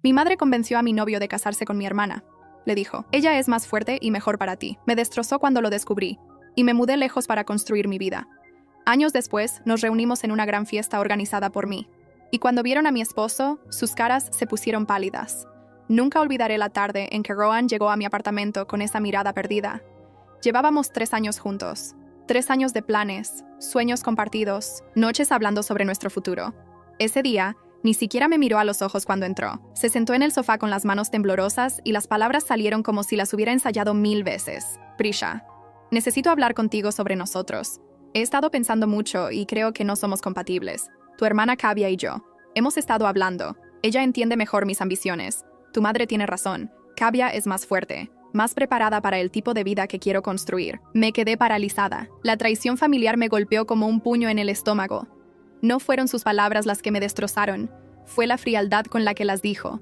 Mi madre convenció a mi novio de casarse con mi hermana. Le dijo, ella es más fuerte y mejor para ti. Me destrozó cuando lo descubrí, y me mudé lejos para construir mi vida. Años después, nos reunimos en una gran fiesta organizada por mí. Y cuando vieron a mi esposo, sus caras se pusieron pálidas. Nunca olvidaré la tarde en que Rohan llegó a mi apartamento con esa mirada perdida. Llevábamos 3 años juntos. 3 años de planes, sueños compartidos, noches hablando sobre nuestro futuro. Ese día, ni siquiera me miró a los ojos cuando entró. Se sentó en el sofá con las manos temblorosas y las palabras salieron como si las hubiera ensayado 1000 veces. Prisha, necesito hablar contigo sobre nosotros. He estado pensando mucho y creo que no somos compatibles. Tu hermana Kavya y yo. Hemos estado hablando. Ella entiende mejor mis ambiciones. Tu madre tiene razón. Kavya es más fuerte, más preparada para el tipo de vida que quiero construir. Me quedé paralizada. La traición familiar me golpeó como un puño en el estómago. No fueron sus palabras las que me destrozaron. Fue la frialdad con la que las dijo.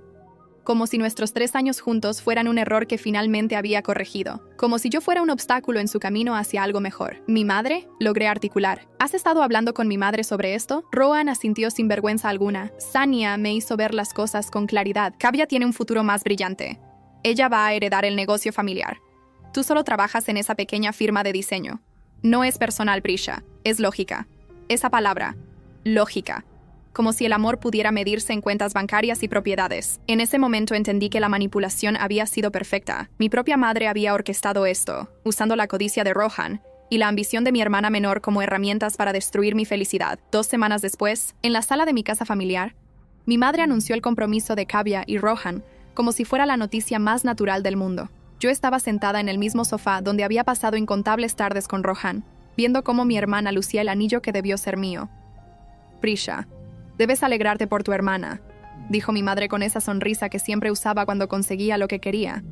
Como si nuestros 3 años juntos fueran un error que finalmente había corregido. Como si yo fuera un obstáculo en su camino hacia algo mejor. ¿Mi madre? Logré articular. ¿Has estado hablando con mi madre sobre esto? Rohan asintió sin vergüenza alguna. Sania me hizo ver las cosas con claridad. Kavya tiene un futuro más brillante. Ella va a heredar el negocio familiar. Tú solo trabajas en esa pequeña firma de diseño. No es personal, Prisha. Es lógica. Esa palabra. Lógica. Como si el amor pudiera medirse en cuentas bancarias y propiedades. En ese momento entendí que la manipulación había sido perfecta. Mi propia madre había orquestado esto, usando la codicia de Rohan y la ambición de mi hermana menor como herramientas para destruir mi felicidad. 2 semanas después, en la sala de mi casa familiar, mi madre anunció el compromiso de Kavya y Rohan como si fuera la noticia más natural del mundo. Yo estaba sentada en el mismo sofá donde había pasado incontables tardes con Rohan, viendo cómo mi hermana lucía el anillo que debió ser mío. Prisha, debes alegrarte por tu hermana, dijo mi madre con esa sonrisa que siempre usaba cuando conseguía lo que quería.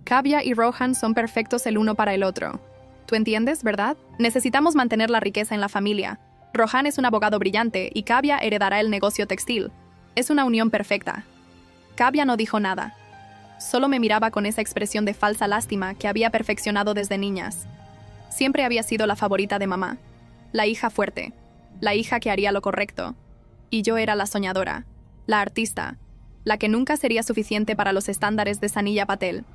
Kavya y Rohan son perfectos el uno para el otro. ¿Tú entiendes, verdad? Necesitamos mantener la riqueza en la familia. Rohan es un abogado brillante y Kavya heredará el negocio textil. Es una unión perfecta. Kavya no dijo nada. Solo me miraba con esa expresión de falsa lástima que había perfeccionado desde niñas. Siempre había sido la favorita de mamá. La hija fuerte. La hija que haría lo correcto. Y yo era la soñadora, la artista, la que nunca sería suficiente para los estándares de Sanilla Patel.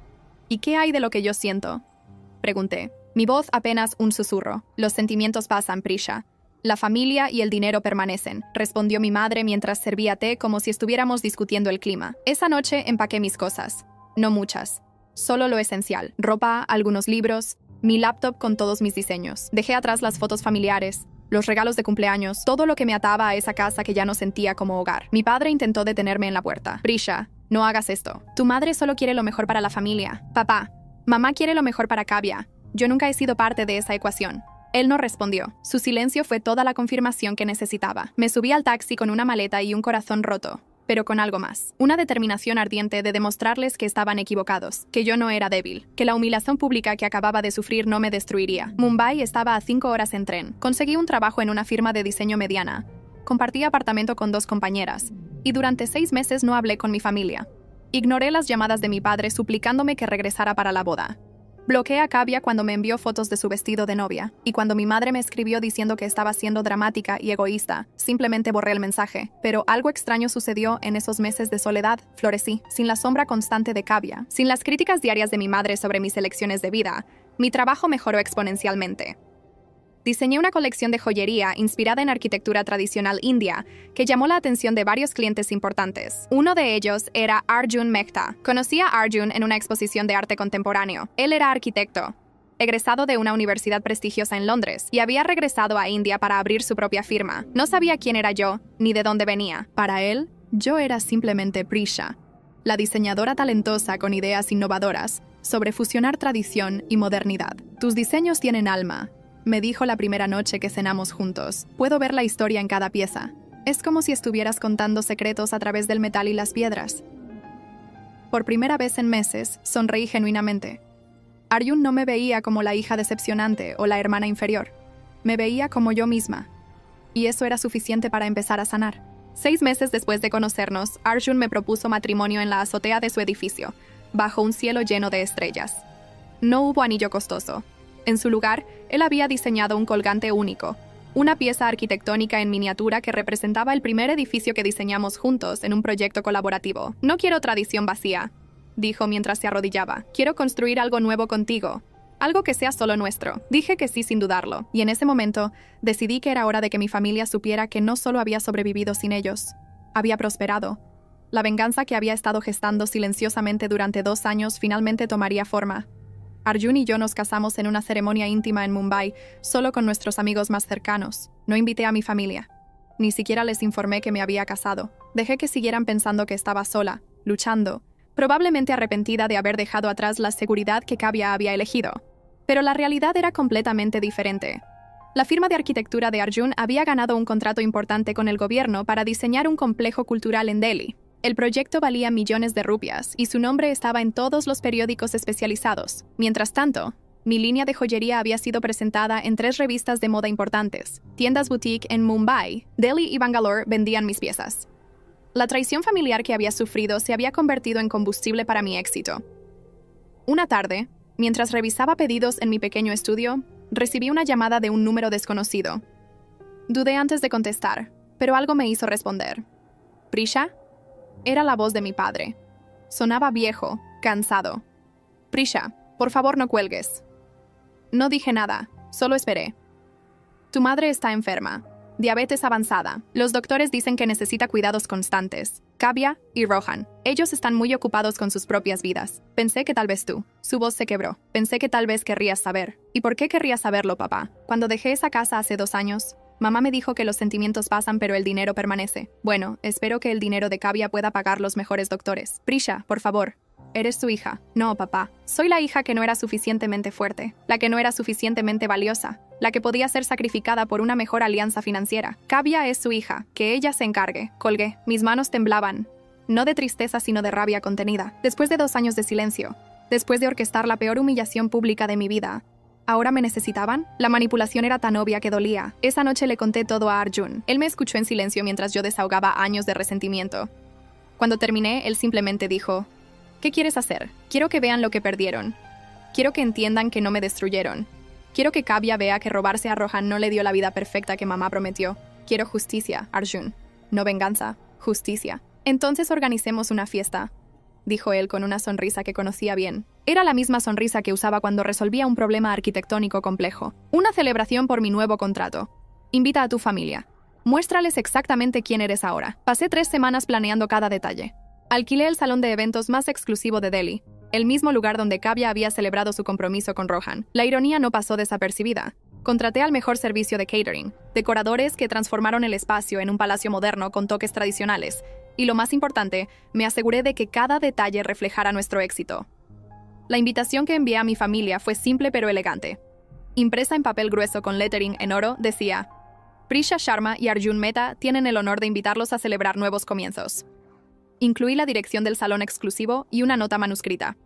¿Y qué hay de lo que yo siento? Pregunté. Mi voz apenas un susurro. Los sentimientos pasan, Prisha. La familia y el dinero permanecen, respondió mi madre mientras servía té como si estuviéramos discutiendo el clima. Esa noche empaqué mis cosas. No muchas. Solo lo esencial. Ropa, algunos libros, mi laptop con todos mis diseños. Dejé atrás las fotos familiares, los regalos de cumpleaños, todo lo que me ataba a esa casa que ya no sentía como hogar. Mi padre intentó detenerme en la puerta. Prisha, no hagas esto. Tu madre solo quiere lo mejor para la familia. Papá, mamá quiere lo mejor para Kavya. Yo nunca he sido parte de esa ecuación. Él no respondió. Su silencio fue toda la confirmación que necesitaba. Me subí al taxi con una maleta y un corazón roto, pero con algo más. Una determinación ardiente de demostrarles que estaban equivocados, que yo no era débil, que la humillación pública que acababa de sufrir no me destruiría. Mumbai estaba a 5 horas en tren. Conseguí un trabajo en una firma de diseño mediana. Compartí apartamento con 2 compañeras. Y durante 6 meses no hablé con mi familia. Ignoré las llamadas de mi padre suplicándome que regresara para la boda. Bloqueé a Kavya cuando me envió fotos de su vestido de novia, y cuando mi madre me escribió diciendo que estaba siendo dramática y egoísta, simplemente borré el mensaje. Pero algo extraño sucedió en esos meses de soledad. Florecí, sin la sombra constante de Kavya, sin las críticas diarias de mi madre sobre mis elecciones de vida. Mi trabajo mejoró exponencialmente. Diseñé una colección de joyería inspirada en arquitectura tradicional india que llamó la atención de varios clientes importantes. Uno de ellos era Arjun Mehta. Conocí a Arjun en una exposición de arte contemporáneo. Él era arquitecto, egresado de una universidad prestigiosa en Londres, y había regresado a India para abrir su propia firma. No sabía quién era yo, ni de dónde venía. Para él, yo era simplemente Prisha, la diseñadora talentosa con ideas innovadoras sobre fusionar tradición y modernidad. Tus diseños tienen alma, me dijo la primera noche que cenamos juntos. Puedo ver la historia en cada pieza. Es como si estuvieras contando secretos a través del metal y las piedras. Por primera vez en meses, sonreí genuinamente. Arjun no me veía como la hija decepcionante o la hermana inferior. Me veía como yo misma. Y eso era suficiente para empezar a sanar. 6 meses después de conocernos, Arjun me propuso matrimonio en la azotea de su edificio, bajo un cielo lleno de estrellas. No hubo anillo costoso. En su lugar, él había diseñado un colgante único, una pieza arquitectónica en miniatura que representaba el primer edificio que diseñamos juntos en un proyecto colaborativo. No quiero tradición vacía, dijo mientras se arrodillaba. Quiero construir algo nuevo contigo. Algo que sea solo nuestro. Dije que sí sin dudarlo, y en ese momento decidí que era hora de que mi familia supiera que no solo había sobrevivido sin ellos, había prosperado. La venganza que había estado gestando silenciosamente durante 2 años finalmente tomaría forma. Arjun y yo nos casamos en una ceremonia íntima en Mumbai, solo con nuestros amigos más cercanos. No invité a mi familia. Ni siquiera les informé que me había casado. Dejé que siguieran pensando que estaba sola, luchando, probablemente arrepentida de haber dejado atrás la seguridad que Kavya había elegido. Pero la realidad era completamente diferente. La firma de arquitectura de Arjun había ganado un contrato importante con el gobierno para diseñar un complejo cultural en Delhi. El proyecto valía millones de rupias y su nombre estaba en todos los periódicos especializados. Mientras tanto, mi línea de joyería había sido presentada en 3 revistas de moda importantes. Tiendas boutique en Mumbai, Delhi y Bangalore vendían mis piezas. La traición familiar que había sufrido se había convertido en combustible para mi éxito. Una tarde, mientras revisaba pedidos en mi pequeño estudio, recibí una llamada de un número desconocido. Dudé antes de contestar, pero algo me hizo responder. ¿Prisha? Era la voz de mi padre. Sonaba viejo, cansado. Prisha, por favor no cuelgues. No dije nada, solo esperé. Tu madre está enferma. Diabetes avanzada. Los doctores dicen que necesita cuidados constantes. Kavya y Rohan. Ellos están muy ocupados con sus propias vidas. Pensé que tal vez tú. Su voz se quebró. Pensé que tal vez querrías saber. ¿Y por qué querrías saberlo, papá? Cuando dejé esa casa hace 2 años, mamá me dijo que los sentimientos pasan pero el dinero permanece. Bueno, espero que el dinero de Kavya pueda pagar los mejores doctores. Prisha, por favor. Eres su hija. No, papá. Soy la hija que no era suficientemente fuerte, la que no era suficientemente valiosa, la que podía ser sacrificada por una mejor alianza financiera. Kavya es su hija. Que ella se encargue. Colgué. Mis manos temblaban. No de tristeza, sino de rabia contenida. Después de 2 años de silencio, después de orquestar la peor humillación pública de mi vida, ¿ahora me necesitaban? La manipulación era tan obvia que dolía. Esa noche le conté todo a Arjun. Él me escuchó en silencio mientras yo desahogaba años de resentimiento. Cuando terminé, él simplemente dijo: ¿qué quieres hacer? Quiero que vean lo que perdieron. Quiero que entiendan que no me destruyeron. Quiero que Kavya vea que robarse a Rohan no le dio la vida perfecta que mamá prometió. Quiero justicia, Arjun. No venganza, justicia. Entonces organicemos una fiesta, dijo él con una sonrisa que conocía bien. Era la misma sonrisa que usaba cuando resolvía un problema arquitectónico complejo. Una celebración por mi nuevo contrato. Invita a tu familia. Muéstrales exactamente quién eres ahora. Pasé 3 semanas planeando cada detalle. Alquilé el salón de eventos más exclusivo de Delhi, el mismo lugar donde Kavya había celebrado su compromiso con Rohan. La ironía no pasó desapercibida. Contraté al mejor servicio de catering, decoradores que transformaron el espacio en un palacio moderno con toques tradicionales, y lo más importante, me aseguré de que cada detalle reflejara nuestro éxito. La invitación que envié a mi familia fue simple pero elegante. Impresa en papel grueso con lettering en oro, decía: Prisha Sharma y Arjun Mehta tienen el honor de invitarlos a celebrar nuevos comienzos. Incluí la dirección del salón exclusivo y una nota manuscrita.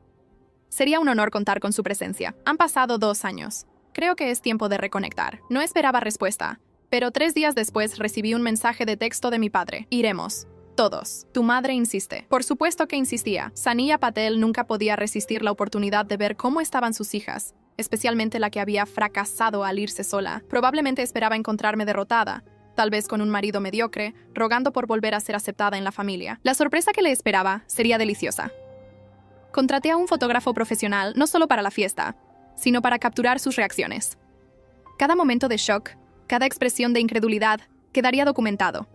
Sería un honor contar con su presencia. Han pasado 2 años. Creo que es tiempo de reconectar. No esperaba respuesta, pero 3 días después recibí un mensaje de texto de mi padre. Iremos. Todos. Tu madre insiste. Por supuesto que insistía. Saniya Patel nunca podía resistir la oportunidad de ver cómo estaban sus hijas, especialmente la que había fracasado al irse sola. Probablemente esperaba encontrarme derrotada, tal vez con un marido mediocre, rogando por volver a ser aceptada en la familia. La sorpresa que le esperaba sería deliciosa. Contraté a un fotógrafo profesional no solo para la fiesta, sino para capturar sus reacciones. Cada momento de shock, cada expresión de incredulidad, quedaría documentado.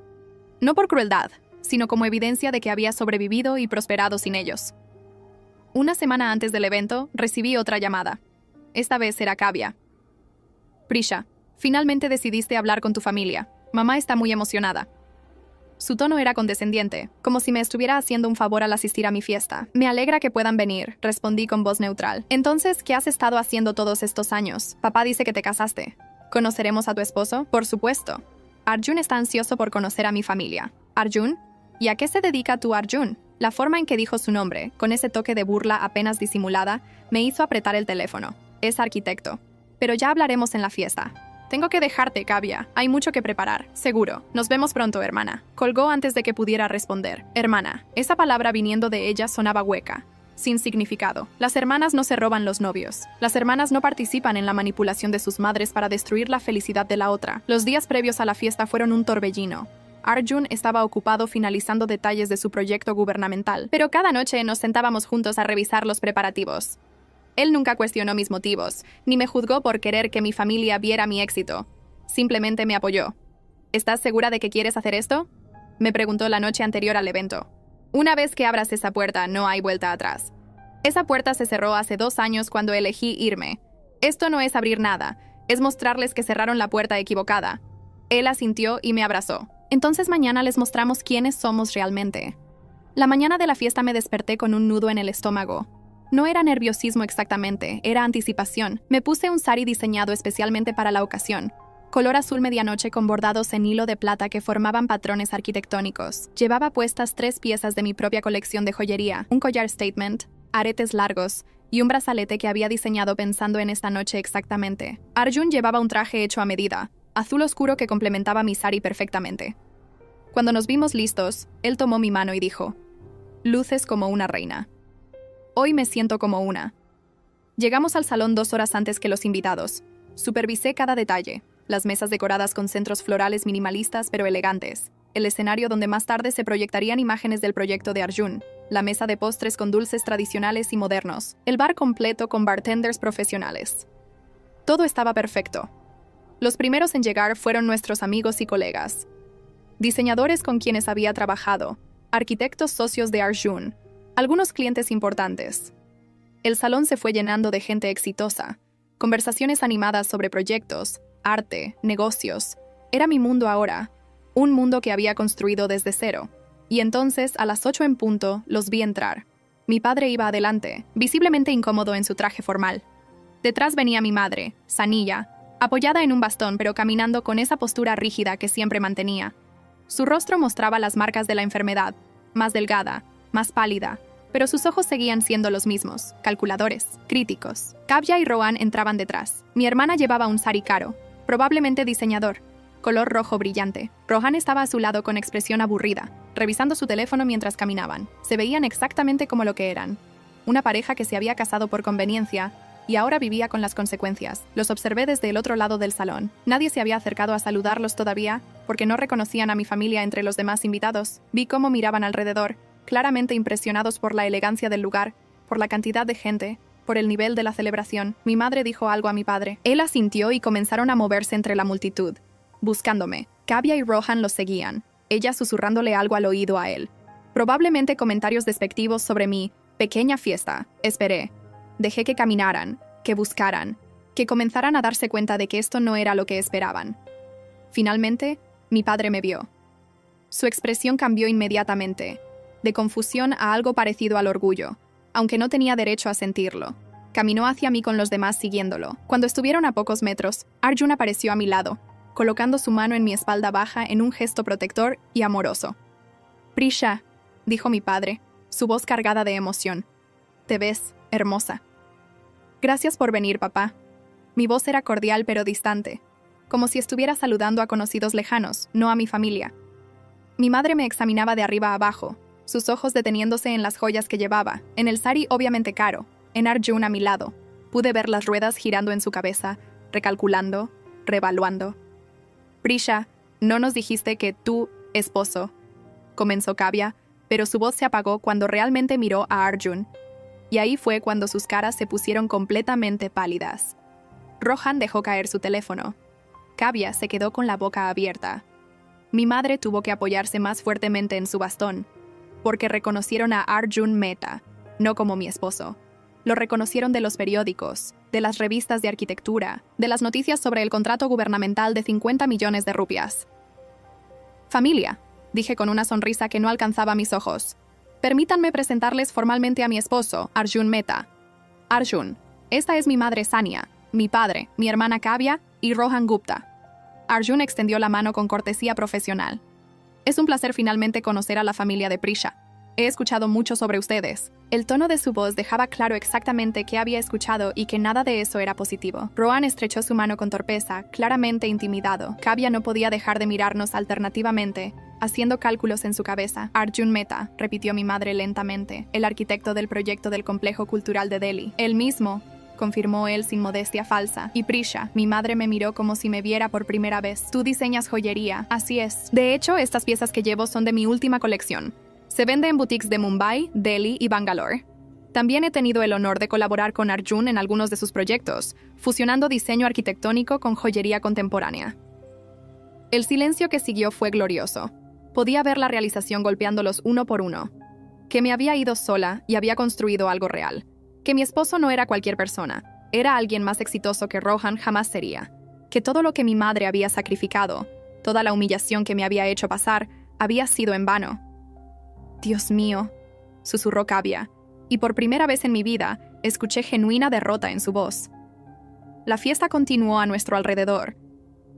No por crueldad, sino como evidencia de que había sobrevivido y prosperado sin ellos. Una semana antes del evento, recibí otra llamada. Esta vez era Kavya. Prisha, finalmente decidiste hablar con tu familia. Mamá está muy emocionada. Su tono era condescendiente, como si me estuviera haciendo un favor al asistir a mi fiesta. Me alegra que puedan venir, respondí con voz neutral. Entonces, ¿qué has estado haciendo todos estos años? Papá dice que te casaste. ¿Conoceremos a tu esposo? Por supuesto. Arjun está ansioso por conocer a mi familia. ¿Arjun? ¿Y a qué se dedica tu Arjun? La forma en que dijo su nombre, con ese toque de burla apenas disimulada, me hizo apretar el teléfono. Es arquitecto. Pero ya hablaremos en la fiesta. Tengo que dejarte, Kavya. Hay mucho que preparar. Seguro. Nos vemos pronto, hermana. Colgó antes de que pudiera responder. Hermana. Esa palabra viniendo de ella sonaba hueca. sin significado. Las hermanas no se roban los novios. Las hermanas no participan en la manipulación de sus madres para destruir la felicidad de la otra. Los días previos a la fiesta fueron un torbellino. Arjun estaba ocupado finalizando detalles de su proyecto gubernamental, pero cada noche nos sentábamos juntos a revisar los preparativos. Él nunca cuestionó mis motivos, ni me juzgó por querer que mi familia viera mi éxito. Simplemente me apoyó. ¿Estás segura de que quieres hacer esto?, me preguntó la noche anterior al evento. Una vez que abras esa puerta, no hay vuelta atrás. Esa puerta se cerró hace 2 años cuando elegí irme. Esto no es abrir nada, es mostrarles que cerraron la puerta equivocada. Él asintió y me abrazó. Entonces mañana les mostramos quiénes somos realmente. La mañana de la fiesta me desperté con un nudo en el estómago. No era nerviosismo exactamente, era anticipación. Me puse un sari diseñado especialmente para la ocasión. Color azul medianoche con bordados en hilo de plata que formaban patrones arquitectónicos. Llevaba puestas 3 piezas de mi propia colección de joyería, un collar statement, aretes largos y un brazalete que había diseñado pensando en esta noche exactamente. Arjun llevaba un traje hecho a medida, azul oscuro que complementaba mi sari perfectamente. Cuando nos vimos listos, él tomó mi mano y dijo: «Luces como una reina». Hoy me siento como una. Llegamos al salón 2 horas antes que los invitados. Supervisé cada detalle. Las mesas decoradas con centros florales minimalistas pero elegantes. El escenario donde más tarde se proyectarían imágenes del proyecto de Arjun. La mesa de postres con dulces tradicionales y modernos. El bar completo con bartenders profesionales. Todo estaba perfecto. Los primeros en llegar fueron nuestros amigos y colegas. Diseñadores con quienes había trabajado. Arquitectos socios de Arjun. Algunos clientes importantes. El salón se fue llenando de gente exitosa. Conversaciones animadas sobre proyectos, arte, negocios. Era mi mundo ahora, un mundo que había construido desde cero. Y entonces, a las 8 en punto, los vi entrar. Mi padre iba adelante, visiblemente incómodo en su traje formal. Detrás venía mi madre, Sanilla, apoyada en un bastón pero caminando con esa postura rígida que siempre mantenía. Su rostro mostraba las marcas de la enfermedad, más delgada, más pálida, pero sus ojos seguían siendo los mismos, calculadores, críticos. Kavya y Rohan entraban detrás. Mi hermana llevaba un sari caro, probablemente diseñador, color rojo brillante. Rohan estaba a su lado con expresión aburrida, revisando su teléfono mientras caminaban. Se veían exactamente como lo que eran. Una pareja que se había casado por conveniencia y ahora vivía con las consecuencias. Los observé desde el otro lado del salón. Nadie se había acercado a saludarlos todavía, porque no reconocían a mi familia entre los demás invitados. Vi cómo miraban alrededor, claramente impresionados por la elegancia del lugar, por la cantidad de gente, por el nivel de la celebración. Mi madre dijo algo a mi padre. Él asintió y comenzaron a moverse entre la multitud, buscándome. Kavya y Rohan los seguían, ella susurrándole algo al oído a él. Probablemente comentarios despectivos sobre mi pequeña fiesta. Esperé. Dejé que caminaran, que buscaran, que comenzaran a darse cuenta de que esto no era lo que esperaban. Finalmente, mi padre me vio. Su expresión cambió inmediatamente, de confusión a algo parecido al orgullo, aunque no tenía derecho a sentirlo. Caminó hacia mí con los demás siguiéndolo. Cuando estuvieron a pocos metros, Arjun apareció a mi lado, colocando su mano en mi espalda baja en un gesto protector y amoroso. «Prisha», dijo mi padre, su voz cargada de emoción. «Te ves hermosa». «Gracias por venir, papá». Mi voz era cordial pero distante, como si estuviera saludando a conocidos lejanos, no a mi familia. Mi madre me examinaba de arriba a abajo, sus ojos deteniéndose en las joyas que llevaba, en el sari obviamente caro, en Arjun a mi lado. Pude ver las ruedas girando en su cabeza, recalculando, revaluando. «Prisha, no nos dijiste que tu esposo», comenzó Kavya, pero su voz se apagó cuando realmente miró a Arjun. Y ahí fue cuando sus caras se pusieron completamente pálidas. Rohan dejó caer su teléfono. Kavya se quedó con la boca abierta. Mi madre tuvo que apoyarse más fuertemente en su bastón, porque reconocieron a Arjun Mehta, no como mi esposo. Lo reconocieron de los periódicos, de las revistas de arquitectura, de las noticias sobre el contrato gubernamental de 50 millones de rupias. «Familia», dije con una sonrisa que no alcanzaba mis ojos. «Permítanme presentarles formalmente a mi esposo, Arjun Mehta. Arjun, esta es mi madre Sania, mi padre, mi hermana Kavya y Rohan Gupta». Arjun extendió la mano con cortesía profesional. «Es un placer finalmente conocer a la familia de Prisha. He escuchado mucho sobre ustedes». El tono de su voz dejaba claro exactamente qué había escuchado y que nada de eso era positivo. Rohan estrechó su mano con torpeza, claramente intimidado. Kavya no podía dejar de mirarnos alternativamente, haciendo cálculos en su cabeza. Arjun Mehta, repitió mi madre lentamente, el arquitecto del proyecto del complejo cultural de Delhi. Él mismo, confirmó él sin modestia falsa. Y Prisha, mi madre me miró como si me viera por primera vez. Tú diseñas joyería. Así es. De hecho, estas piezas que llevo son de mi última colección. Se vende en boutiques de Mumbai, Delhi y Bangalore. También he tenido el honor de colaborar con Arjun en algunos de sus proyectos, fusionando diseño arquitectónico con joyería contemporánea. El silencio que siguió fue glorioso. Podía ver la realización golpeándolos uno por uno. Que me había ido sola y había construido algo real. Que mi esposo no era cualquier persona. Era alguien más exitoso que Rohan jamás sería. Que todo lo que mi madre había sacrificado, toda la humillación que me había hecho pasar, había sido en vano. Dios mío, susurró Kavya, y por primera vez en mi vida escuché genuina derrota en su voz. La fiesta continuó a nuestro alrededor,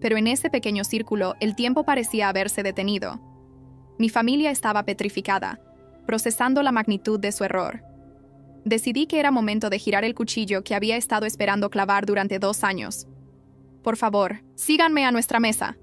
pero en ese pequeño círculo el tiempo parecía haberse detenido. Mi familia estaba petrificada, procesando la magnitud de su error. Decidí que era momento de girar el cuchillo que había estado esperando clavar durante 2 años. Por favor, síganme a nuestra mesa,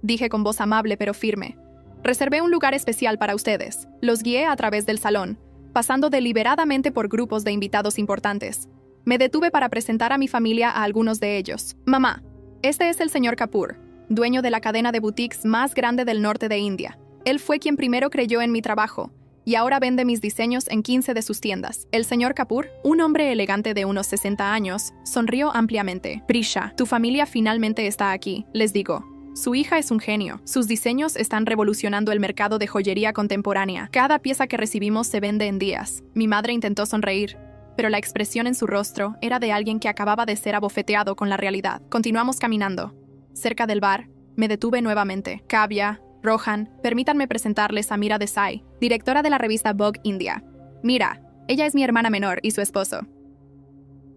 dije con voz amable pero firme. Reservé un lugar especial para ustedes. Los guié a través del salón, pasando deliberadamente por grupos de invitados importantes. Me detuve para presentar a mi familia a algunos de ellos. Mamá, este es el señor Kapoor, dueño de la cadena de boutiques más grande del norte de India. Él fue quien primero creyó en mi trabajo, y ahora vende mis diseños en 15 de sus tiendas. El señor Kapoor, un hombre elegante de unos 60 años, sonrió ampliamente. Prisha, tu familia finalmente está aquí, les digo. Su hija es un genio. Sus diseños están revolucionando el mercado de joyería contemporánea. Cada pieza que recibimos se vende en días. Mi madre intentó sonreír, pero la expresión en su rostro era de alguien que acababa de ser abofeteado con la realidad. Continuamos caminando. Cerca del bar, me detuve nuevamente. Kavya, Rohan, permítanme presentarles a Mira Desai, directora de la revista Vogue India. Mira, ella es mi hermana menor y su esposo.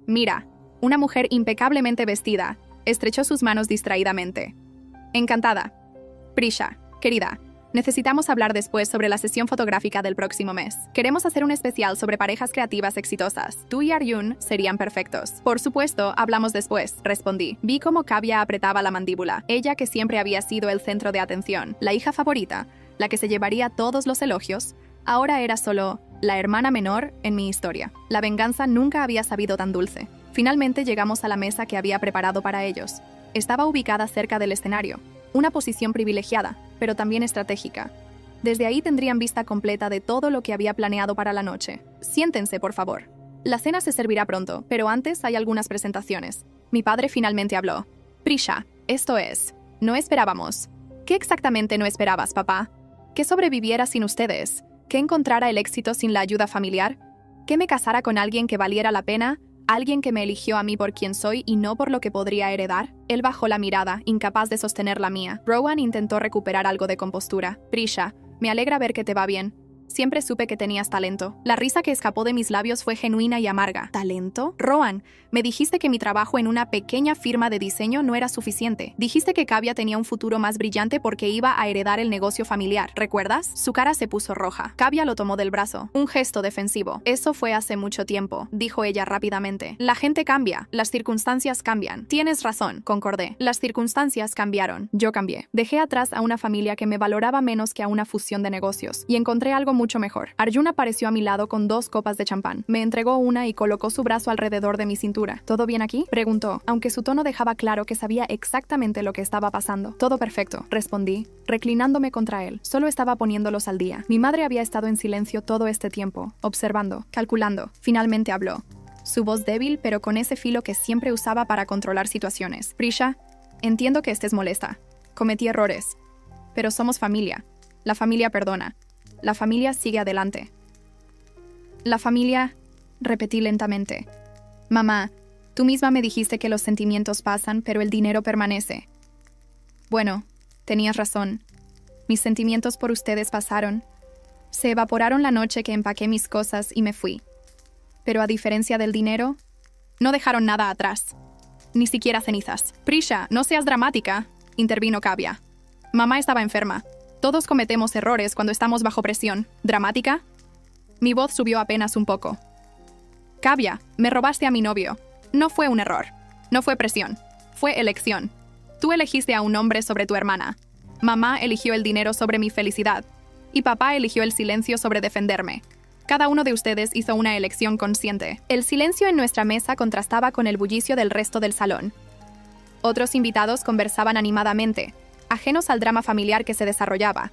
Mira, una mujer impecablemente vestida, estrechó sus manos distraídamente. Encantada. Prisha, querida, necesitamos hablar después sobre la sesión fotográfica del próximo mes. Queremos hacer un especial sobre parejas creativas exitosas. Tú y Arjun serían perfectos. Por supuesto, hablamos después, respondí. Vi cómo Kavya apretaba la mandíbula. Ella que siempre había sido el centro de atención, la hija favorita, la que se llevaría todos los elogios, ahora era solo la hermana menor en mi historia. La venganza nunca había sabido tan dulce. Finalmente llegamos a la mesa que había preparado para ellos. Estaba ubicada cerca del escenario, una posición privilegiada, pero también estratégica. Desde ahí tendrían vista completa de todo lo que había planeado para la noche. Siéntense, por favor. La cena se servirá pronto, pero antes hay algunas presentaciones. Mi padre finalmente habló. Prisha, esto es. No esperábamos. ¿Qué exactamente no esperabas, papá? ¿Que sobreviviera sin ustedes? ¿Que encontrara el éxito sin la ayuda familiar? ¿Que me casara con alguien que valiera la pena? ¿Alguien que me eligió a mí por quien soy y no por lo que podría heredar? Él bajó la mirada, incapaz de sostener la mía. Rowan intentó recuperar algo de compostura. Prisha, me alegra ver que te va bien. Siempre supe que tenías talento. La risa que escapó de mis labios fue genuina y amarga. ¿Talento? Rowan, me dijiste que mi trabajo en una pequeña firma de diseño no era suficiente. Dijiste que Kavya tenía un futuro más brillante porque iba a heredar el negocio familiar. ¿Recuerdas? Su cara se puso roja. Kavya lo tomó del brazo. Un gesto defensivo. Eso fue hace mucho tiempo, dijo ella rápidamente. La gente cambia. Las circunstancias cambian. Tienes razón, concordé. Las circunstancias cambiaron. Yo cambié. Dejé atrás a una familia que me valoraba menos que a una fusión de negocios y encontré algo mucho mejor. Arjun apareció a mi lado con 2 copas de champán. Me entregó una y colocó su brazo alrededor de mi cintura. ¿Todo bien aquí?, preguntó, aunque su tono dejaba claro que sabía exactamente lo que estaba pasando. Todo perfecto, respondí, reclinándome contra él. Solo estaba poniéndolos al día. Mi madre había estado en silencio todo este tiempo, observando, calculando. Finalmente habló. Su voz débil, pero con ese filo que siempre usaba para controlar situaciones. Prisha, entiendo que estés molesta. Cometí errores. Pero somos familia. La familia perdona. La familia sigue adelante. La familia, repetí lentamente. Mamá, tú misma me dijiste que los sentimientos pasan, pero el dinero permanece. Bueno, tenías razón. Mis sentimientos por ustedes pasaron. Se evaporaron la noche que empaqué mis cosas y me fui. Pero a diferencia del dinero, no dejaron nada atrás. Ni siquiera cenizas. Prisha, no seas dramática, intervino Kavya. Mamá estaba enferma. Todos cometemos errores cuando estamos bajo presión. ¿Dramática? Mi voz subió apenas un poco. Kavya, me robaste a mi novio. No fue un error. No fue presión. Fue elección. Tú elegiste a un hombre sobre tu hermana. Mamá eligió el dinero sobre mi felicidad, y papá eligió el silencio sobre defenderme. Cada uno de ustedes hizo una elección consciente. El silencio en nuestra mesa contrastaba con el bullicio del resto del salón. Otros invitados conversaban animadamente, ajenos al drama familiar que se desarrollaba.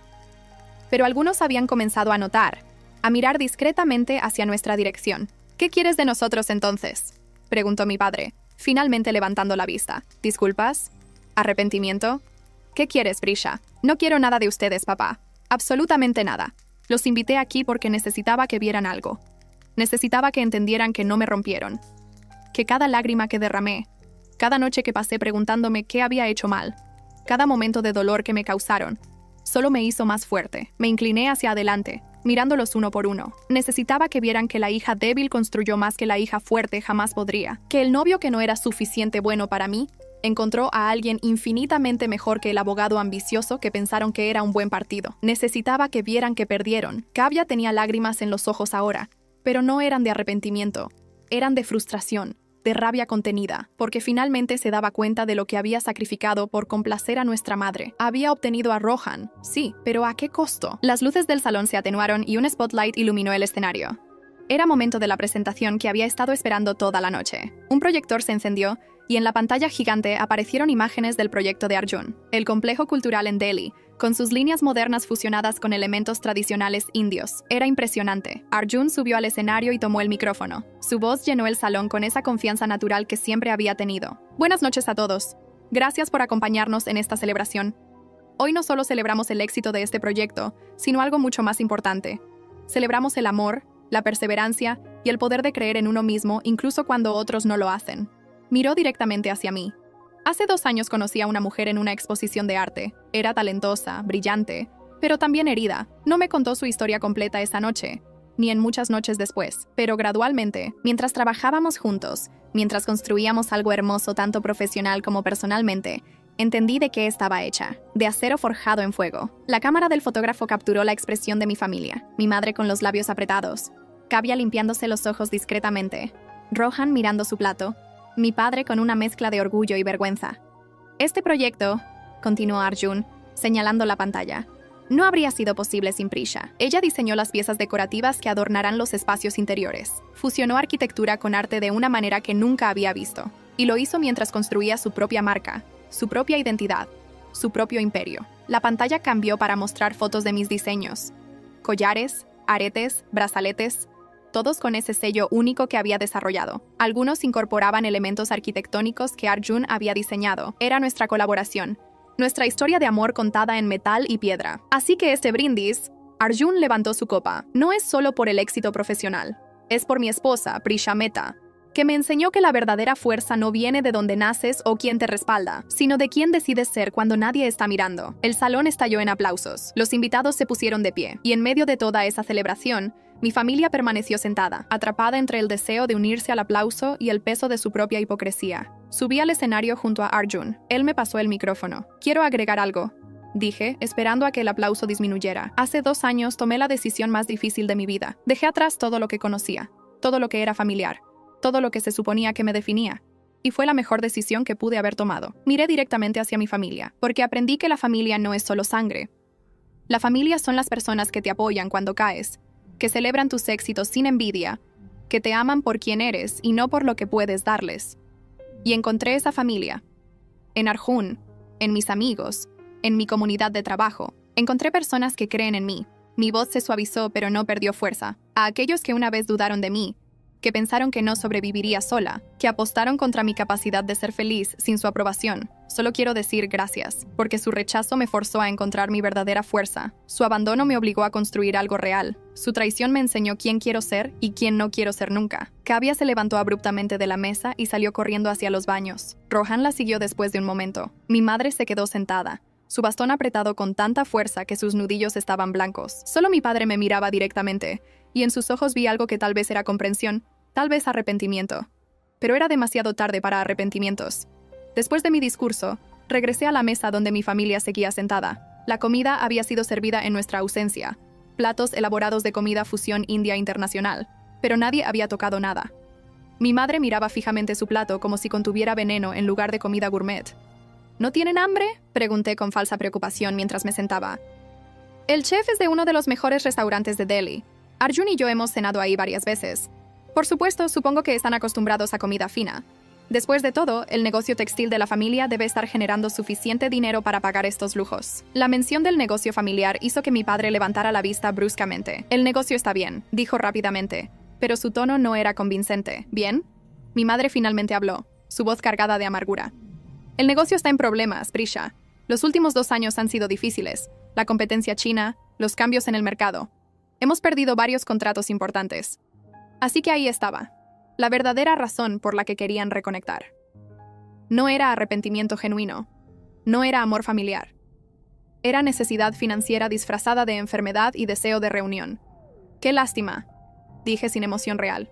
Pero algunos habían comenzado a notar, a mirar discretamente hacia nuestra dirección. ¿Qué quieres de nosotros entonces?, preguntó mi padre, finalmente levantando la vista. ¿Disculpas? ¿Arrepentimiento? ¿Qué quieres, Brisha? No quiero nada de ustedes, papá. Absolutamente nada. Los invité aquí porque necesitaba que vieran algo. Necesitaba que entendieran que no me rompieron. Que cada lágrima que derramé, cada noche que pasé preguntándome qué había hecho mal, cada momento de dolor que me causaron, solo me hizo más fuerte. Me incliné hacia adelante, mirándolos uno por uno. Necesitaba que vieran que la hija débil construyó más que la hija fuerte jamás podría. Que el novio que no era suficiente bueno para mí, encontró a alguien infinitamente mejor que el abogado ambicioso que pensaron que era un buen partido. Necesitaba que vieran que perdieron. Kavya tenía lágrimas en los ojos ahora, pero no eran de arrepentimiento, eran de frustración, de rabia contenida, porque finalmente se daba cuenta de lo que había sacrificado por complacer a nuestra madre. Había obtenido a Rohan, sí, pero ¿a qué costo? Las luces del salón se atenuaron y un spotlight iluminó el escenario. Era momento de la presentación que había estado esperando toda la noche. Un proyector se encendió y en la pantalla gigante aparecieron imágenes del proyecto de Arjun, el complejo cultural en Delhi, con sus líneas modernas fusionadas con elementos tradicionales indios. Era impresionante. Arjun subió al escenario y tomó el micrófono. Su voz llenó el salón con esa confianza natural que siempre había tenido. Buenas noches a todos. Gracias por acompañarnos en esta celebración. Hoy no solo celebramos el éxito de este proyecto, sino algo mucho más importante. Celebramos el amor, la perseverancia y el poder de creer en uno mismo incluso cuando otros no lo hacen. Miró directamente hacia mí. Hace 2 años conocí a una mujer en una exposición de arte. Era talentosa, brillante, pero también herida. No me contó su historia completa esa noche, ni en muchas noches después. Pero gradualmente, mientras trabajábamos juntos, mientras construíamos algo hermoso tanto profesional como personalmente, entendí de qué estaba hecha, de acero forjado en fuego. La cámara del fotógrafo capturó la expresión de mi familia, mi madre con los labios apretados, Kavya limpiándose los ojos discretamente, Rohan mirando su plato, mi padre con una mezcla de orgullo y vergüenza. Este proyecto, continuó Arjun, señalando la pantalla, no habría sido posible sin Prisha. Ella diseñó las piezas decorativas que adornarán los espacios interiores. Fusionó arquitectura con arte de una manera que nunca había visto. Y lo hizo mientras construía su propia marca, su propia identidad, su propio imperio. La pantalla cambió para mostrar fotos de mis diseños. Collares, aretes, brazaletes, todos con ese sello único que había desarrollado. Algunos incorporaban elementos arquitectónicos que Arjun había diseñado. Era nuestra colaboración, nuestra historia de amor contada en metal y piedra. Así que este brindis, Arjun levantó su copa. No es solo por el éxito profesional, es por mi esposa, Prisha Mehta, que me enseñó que la verdadera fuerza no viene de donde naces o quién te respalda, sino de quién decides ser cuando nadie está mirando. El salón estalló en aplausos. Los invitados se pusieron de pie, y en medio de toda esa celebración, mi familia permaneció sentada, atrapada entre el deseo de unirse al aplauso y el peso de su propia hipocresía. Subí al escenario junto a Arjun. Él me pasó el micrófono. Quiero agregar algo, dije, esperando a que el aplauso disminuyera. Hace 2 años tomé la decisión más difícil de mi vida. Dejé atrás todo lo que conocía, todo lo que era familiar, todo lo que se suponía que me definía. Y fue la mejor decisión que pude haber tomado. Miré directamente hacia mi familia, porque aprendí que la familia no es solo sangre. La familia son las personas que te apoyan cuando caes, que celebran tus éxitos sin envidia, que te aman por quien eres y no por lo que puedes darles. Y encontré esa familia. En Arjun, en mis amigos, en mi comunidad de trabajo. Encontré personas que creen en mí. Mi voz se suavizó pero no perdió fuerza. A aquellos que una vez dudaron de mí, que pensaron que no sobreviviría sola, que apostaron contra mi capacidad de ser feliz sin su aprobación. Solo quiero decir gracias, porque su rechazo me forzó a encontrar mi verdadera fuerza. Su abandono me obligó a construir algo real. Su traición me enseñó quién quiero ser y quién no quiero ser nunca. Kavya se levantó abruptamente de la mesa y salió corriendo hacia los baños. Rohan la siguió después de un momento. Mi madre se quedó sentada, su bastón apretado con tanta fuerza que sus nudillos estaban blancos. Solo mi padre me miraba directamente, y en sus ojos vi algo que tal vez era comprensión, tal vez arrepentimiento. Pero era demasiado tarde para arrepentimientos. Después de mi discurso, regresé a la mesa donde mi familia seguía sentada. La comida había sido servida en nuestra ausencia, platos elaborados de comida fusión india internacional, pero nadie había tocado nada. Mi madre miraba fijamente su plato como si contuviera veneno en lugar de comida gourmet. ¿No tienen hambre?, pregunté con falsa preocupación mientras me sentaba. El chef es de uno de los mejores restaurantes de Delhi. Arjun y yo hemos cenado ahí varias veces. Por supuesto, supongo que están acostumbrados a comida fina. Después de todo, el negocio textil de la familia debe estar generando suficiente dinero para pagar estos lujos. La mención del negocio familiar hizo que mi padre levantara la vista bruscamente. El negocio está bien, dijo rápidamente, pero su tono no era convincente. ¿Bien? Mi madre finalmente habló, su voz cargada de amargura. El negocio está en problemas, Prisha. Los últimos 2 años han sido difíciles. La competencia china, los cambios en el mercado. Hemos perdido varios contratos importantes. Así que ahí estaba. La verdadera razón por la que querían reconectar. No era arrepentimiento genuino. No era amor familiar. Era necesidad financiera disfrazada de enfermedad y deseo de reunión. ¡Qué lástima!, dije sin emoción real.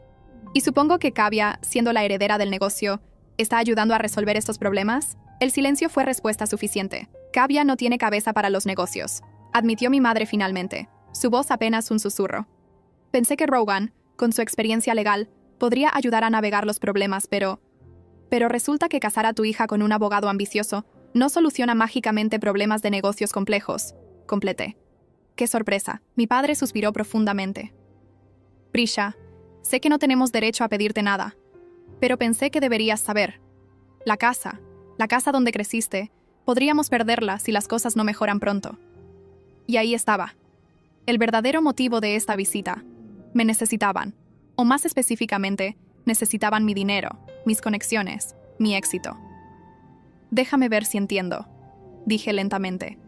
Y supongo que Kavya, siendo la heredera del negocio, ¿está ayudando a resolver estos problemas? El silencio fue respuesta suficiente. Kavya no tiene cabeza para los negocios, admitió mi madre finalmente, su voz apenas un susurro. Pensé que Rohan, con su experiencia legal, podría ayudar a navegar los problemas, pero resulta que casar a tu hija con un abogado ambicioso no soluciona mágicamente problemas de negocios complejos, completé. ¡Qué sorpresa! Mi padre suspiró profundamente. Prisha, sé que no tenemos derecho a pedirte nada, pero pensé que deberías saber. La casa donde creciste, podríamos perderla si las cosas no mejoran pronto. Y ahí estaba. El verdadero motivo de esta visita. Me necesitaban. O más específicamente, necesitaban mi dinero, mis conexiones, mi éxito. Déjame ver si entiendo, dije lentamente.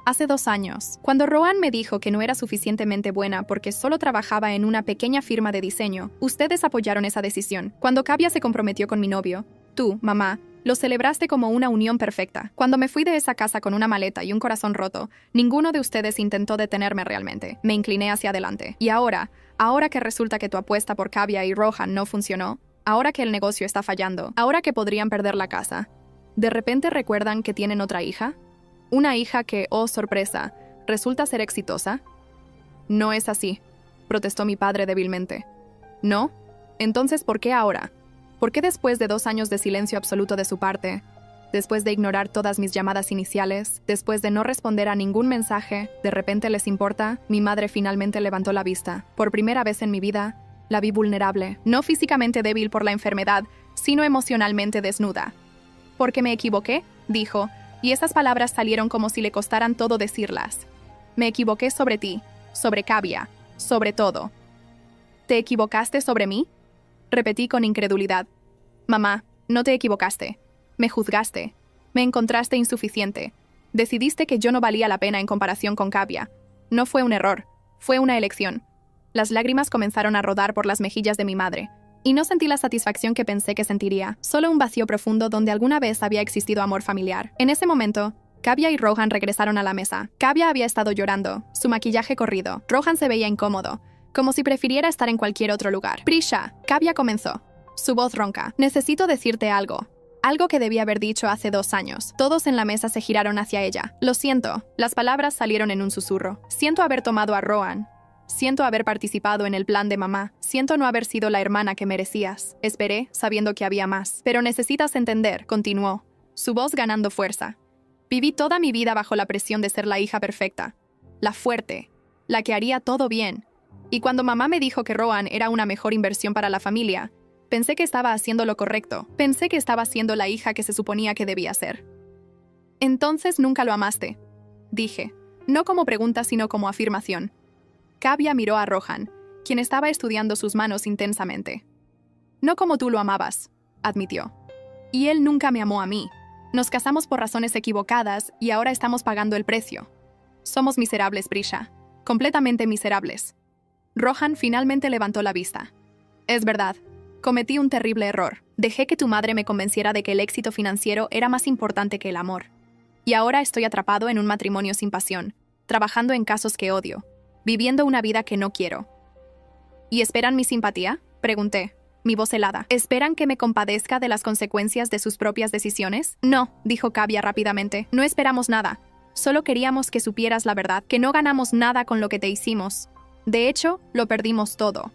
Hace 2 años, cuando Rohan me dijo que no era suficientemente buena porque solo trabajaba en una pequeña firma de diseño, ustedes apoyaron esa decisión. Cuando Kavya se comprometió con mi novio, tú, mamá, lo celebraste como una unión perfecta. Cuando me fui de esa casa con una maleta y un corazón roto, ninguno de ustedes intentó detenerme realmente. Me incliné hacia adelante. Y ahora que resulta que tu apuesta por Kavya y Rohan no funcionó, ahora que el negocio está fallando, ahora que podrían perder la casa, ¿de repente recuerdan que tienen otra hija? Una hija que, oh sorpresa, resulta ser exitosa. No es así, protestó mi padre débilmente. ¿No? Entonces, ¿por qué ahora? ¿Por qué después de 2 años de silencio absoluto de su parte, después de ignorar todas mis llamadas iniciales, después de no responder a ningún mensaje, de repente les importa? Mi madre finalmente levantó la vista. Por primera vez en mi vida, la vi vulnerable, no físicamente débil por la enfermedad, sino emocionalmente desnuda. ¿Porque me equivoqué?, dijo, y esas palabras salieron como si le costaran todo decirlas. Me equivoqué sobre ti, sobre Kavya, sobre todo. ¿Te equivocaste sobre mí?, repetí con incredulidad. Mamá, no te equivocaste. Me juzgaste. Me encontraste insuficiente. Decidiste que yo no valía la pena en comparación con Kavya. No fue un error. Fue una elección. Las lágrimas comenzaron a rodar por las mejillas de mi madre. Y no sentí la satisfacción que pensé que sentiría. Solo un vacío profundo donde alguna vez había existido amor familiar. En ese momento, Kavya y Rohan regresaron a la mesa. Kavya había estado llorando, su maquillaje corrido. Rohan se veía incómodo, como si prefiriera estar en cualquier otro lugar. Prisha, Kavya comenzó, su voz ronca. Necesito decirte algo. Algo que debí haber dicho hace 2 años. Todos en la mesa se giraron hacia ella. Lo siento. Las palabras salieron en un susurro. Siento haber tomado a Rohan. Siento haber participado en el plan de mamá. Siento no haber sido la hermana que merecías. Esperé, sabiendo que había más. Pero necesitas entender, continuó, su voz ganando fuerza. Viví toda mi vida bajo la presión de ser la hija perfecta. La fuerte. La que haría todo bien. Y cuando mamá me dijo que Rohan era una mejor inversión para la familia, pensé que estaba haciendo lo correcto. Pensé que estaba siendo la hija que se suponía que debía ser. Entonces nunca lo amaste, dije, no como pregunta sino como afirmación. Kavya miró a Rohan, quien estaba estudiando sus manos intensamente. No como tú lo amabas, admitió. Y él nunca me amó a mí. Nos casamos por razones equivocadas y ahora estamos pagando el precio. Somos miserables, Prisha. Completamente miserables. Rohan finalmente levantó la vista. Es verdad. Cometí un terrible error. Dejé que tu madre me convenciera de que el éxito financiero era más importante que el amor. Y ahora estoy atrapado en un matrimonio sin pasión, trabajando en casos que odio, viviendo una vida que no quiero. ¿Y esperan mi simpatía?, pregunté, mi voz helada. ¿Esperan que me compadezca de las consecuencias de sus propias decisiones? No, dijo Kavya rápidamente. No esperamos nada. Solo queríamos que supieras la verdad, que no ganamos nada con lo que te hicimos. De hecho, lo perdimos todo.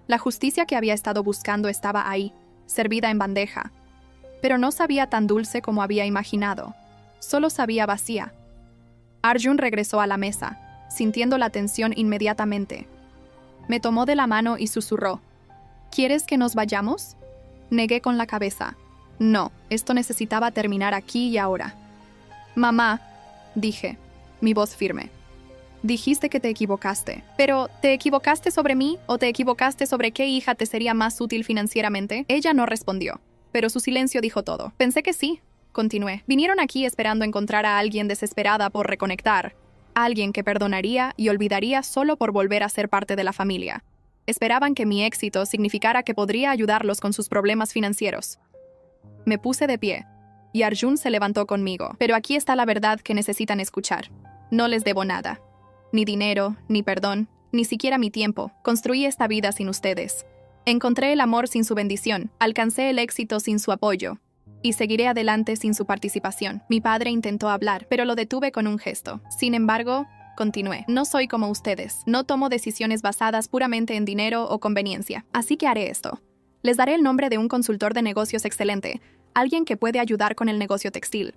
La justicia que había estado buscando estaba ahí, servida en bandeja. pero no sabía tan dulce como había imaginado. Solo sabía vacía. Arjun regresó a la mesa, sintiendo la tensión inmediatamente. Me tomó de la mano y susurró: ¿Quieres que nos vayamos? Negué con la cabeza. No, esto necesitaba terminar aquí y ahora. Mamá, dije, mi voz firme. Dijiste que te equivocaste. Pero, ¿te equivocaste sobre mí o te equivocaste sobre qué hija te sería más útil financieramente? Ella no respondió, pero su silencio dijo todo. Pensé que sí, continué. Vinieron aquí esperando encontrar a alguien desesperada por reconectar, a alguien que perdonaría y olvidaría solo por volver a ser parte de la familia. Esperaban que mi éxito significara que podría ayudarlos con sus problemas financieros. Me puse de pie, y Arjun se levantó conmigo. Pero aquí está la verdad que necesitan escuchar. No les debo nada. Ni dinero, ni perdón, ni siquiera mi tiempo. Construí esta vida sin ustedes. Encontré el amor sin su bendición, alcancé el éxito sin su apoyo, y seguiré adelante sin su participación. Mi padre intentó hablar, pero lo detuve con un gesto. Sin embargo, continué. No soy como ustedes. No tomo decisiones basadas puramente en dinero o conveniencia. Así que haré esto. Les daré el nombre de un consultor de negocios excelente, alguien que puede ayudar con el negocio textil.